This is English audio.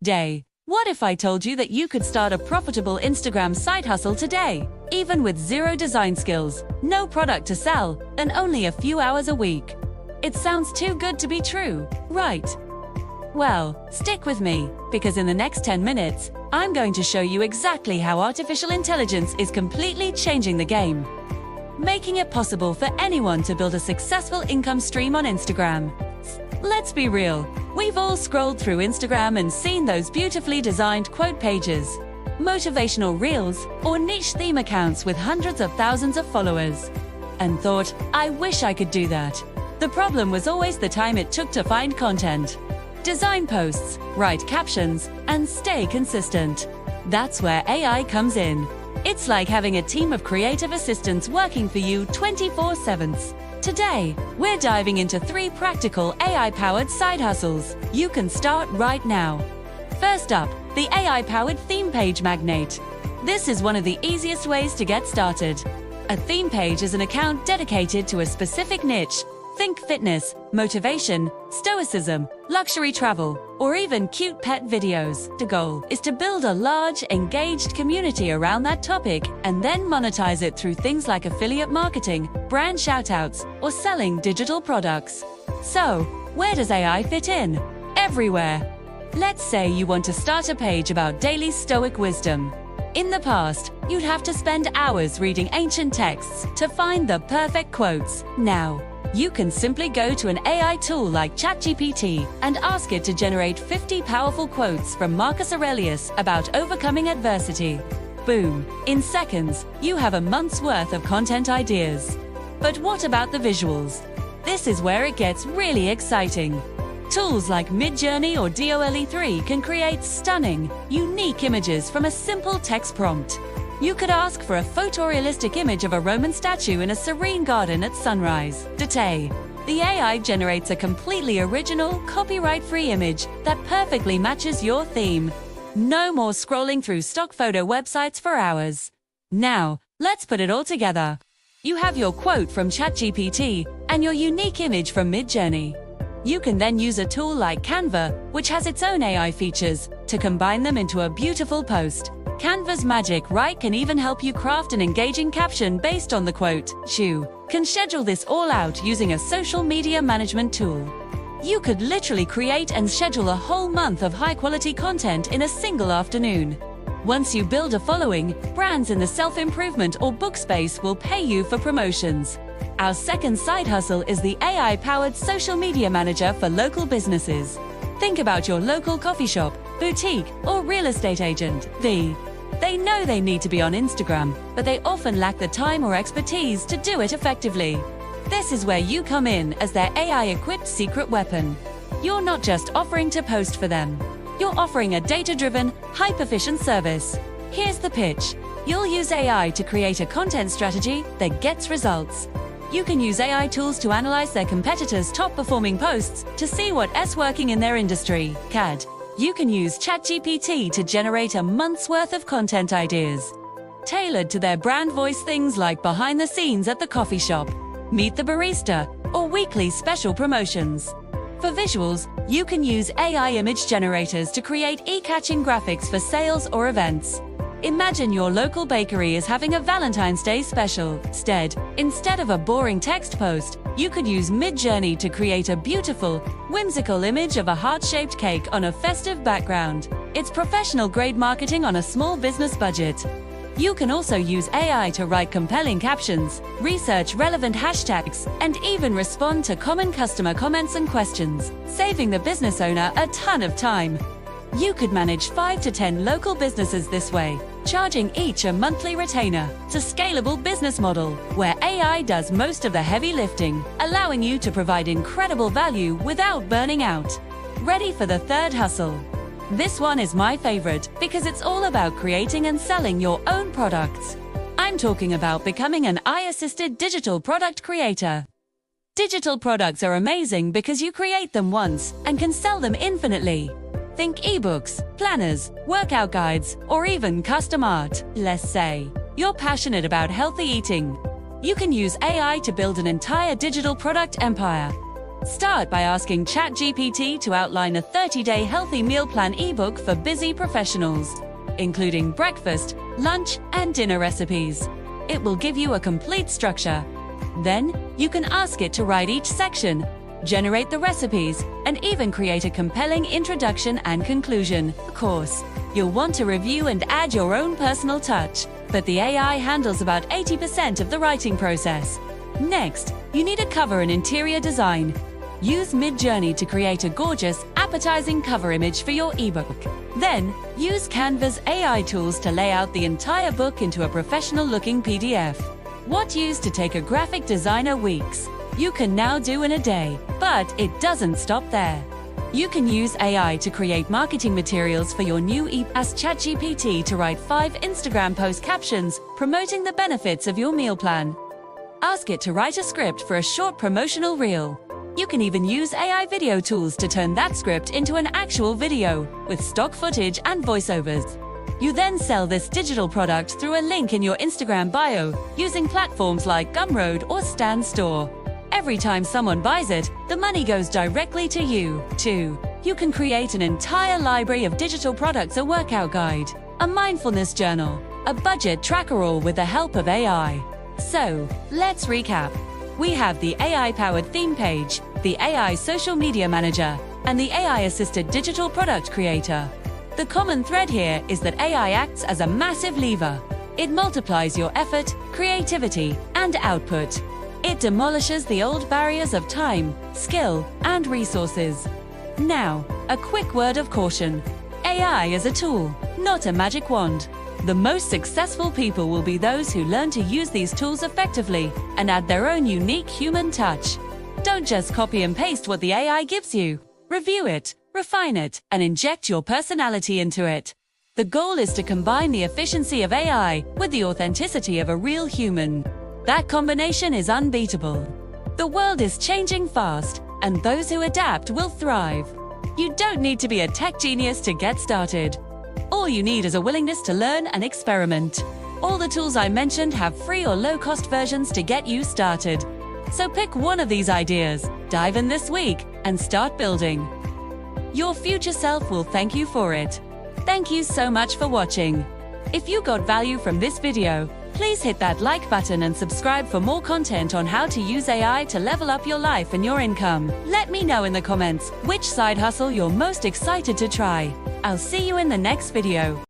day. What if I told you that you could start a profitable Instagram side hustle today, even with zero design skills, no product to sell, and only a few hours a week? It sounds too good to be true, right? Well, stick with me, because in the next 10 minutes, I'm going to show you exactly how artificial intelligence is completely changing the game, making it possible for anyone to build a successful income stream on Instagram. Let's be real, we've all scrolled through Instagram and seen those beautifully designed quote pages, motivational reels, or niche theme accounts with hundreds of thousands of followers, and thought, I wish I could do that. The problem was always the time it took to find content, design posts, write captions, and stay consistent. That's where AI comes in. It's like having a team of creative assistants working for you 24/7. Today, we're diving into 3 practical AI-powered side hustles you can start right now. First up, the AI-powered theme page magnate. This is one of the easiest ways to get started. A theme page is an account dedicated to a specific niche. Think fitness, motivation, stoicism, luxury travel, or even cute pet videos. The goal is to build a large, engaged community around that topic and then monetize it through things like affiliate marketing, brand shoutouts, or selling digital products. So, where does AI fit in? Everywhere. Let's say you want to start a page about daily Stoic wisdom. In the past, you'd have to spend hours reading ancient texts to find the perfect quotes. Now, you can simply go to an AI tool like ChatGPT and ask it to generate 50 powerful quotes from Marcus Aurelius about overcoming adversity. Boom! In seconds, you have a month's worth of content ideas. But what about the visuals? This is where it gets really exciting. Tools like Midjourney or DALL-E 3 can create stunning, unique images from a simple text prompt. You could ask for a photorealistic image of a Roman statue in a serene garden at sunrise. Today, the AI generates a completely original, copyright-free image that perfectly matches your theme. No more scrolling through stock photo websites for hours. Now, let's put it all together. You have your quote from ChatGPT and your unique image from Midjourney. You can then use a tool like Canva, which has its own AI features, to combine them into a beautiful post. Canva's magic, right, can even help you craft an engaging caption based on the quote. You can schedule this all out using a social media management tool. You could literally create and schedule a whole month of high-quality content in a single afternoon. Once you build a following, brands in the self-improvement or book space will pay you for promotions. Our second side hustle is the AI-powered social media manager for local businesses. Think about your local coffee shop, boutique, or real estate agent. They know they need to be on Instagram, but they often lack the time or expertise to do it effectively. This is where you come in as their AI-equipped secret weapon. You're not just offering to post for them. You're offering a data-driven, hyper-efficient service. Here's the pitch. You'll use AI to create a content strategy that gets results. You can use AI tools to analyze their competitors' top-performing posts to see what's working in their industry. CAD. You can use ChatGPT to generate a month's worth of content ideas, tailored to their brand voice, things like behind the scenes at the coffee shop, meet the barista, or weekly special promotions. For visuals, you can use AI image generators to create eye-catching graphics for sales or events. Imagine your local bakery is having a Valentine's Day special. Instead of a boring text post, you could use Midjourney to create a beautiful, whimsical image of a heart-shaped cake on a festive background. It's professional-grade marketing on a small business budget. You can also use AI to write compelling captions, research relevant hashtags, and even respond to common customer comments and questions, saving the business owner a ton of time. You could manage 5 to 10 local businesses this way, charging each a monthly retainer. It's a scalable business model where AI does most of the heavy lifting, allowing you to provide incredible value without burning out. Ready for the third hustle? This one is my favorite because it's all about creating and selling your own products. I'm talking about becoming an AI-assisted digital product creator. Digital products are amazing because you create them once and can sell them infinitely. Think ebooks, planners, workout guides, or even custom art. Let's say you're passionate about healthy eating. You can use AI to build an entire digital product empire. Start by asking ChatGPT to outline a 30-day healthy meal plan ebook for busy professionals, including breakfast, lunch, and dinner recipes. It will give you a complete structure. Then, you can ask it to write each section, generate the recipes, and even create a compelling introduction and conclusion. Of course, you'll want to review and add your own personal touch, but the AI handles about 80% of the writing process. Next, you need a cover and interior design. Use Midjourney to create a gorgeous, appetizing cover image for your ebook. Then, use Canva's AI tools to lay out the entire book into a professional-looking PDF. What used to take a graphic designer weeks, you can now do in a day. But it doesn't stop there. You can use AI to create marketing materials for your new ebook. Ask ChatGPT to write 5 Instagram post captions promoting the benefits of your meal plan. Ask it to write a script for a short promotional reel. You can even use AI video tools to turn that script into an actual video, with stock footage and voiceovers. You then sell this digital product through a link in your Instagram bio, using platforms like Gumroad or Stan Store. Every time someone buys it, the money goes directly to you, too. You can create an entire library of digital products, a workout guide, a mindfulness journal, a budget tracker, all with the help of AI. So, let's recap. We have the AI-powered theme page, the AI social media manager, and the AI-assisted digital product creator. The common thread here is that AI acts as a massive lever. It multiplies your effort, creativity, and output. It demolishes the old barriers of time, skill, and resources. Now, a quick word of caution. AI is a tool, not a magic wand. The most successful people will be those who learn to use these tools effectively and add their own unique human touch. Don't just copy and paste what the AI gives you. Review it, refine it, and inject your personality into it. The goal is to combine the efficiency of AI with the authenticity of a real human. That combination is unbeatable. The world is changing fast, and those who adapt will thrive. You don't need to be a tech genius to get started. All you need is a willingness to learn and experiment. All the tools I mentioned have free or low-cost versions to get you started. So pick one of these ideas, dive in this week, and start building. Your future self will thank you for it. Thank you so much for watching. If you got value from this video, please hit that like button and subscribe for more content on how to use AI to level up your life and your income. Let me know in the comments which side hustle you're most excited to try. I'll see you in the next video.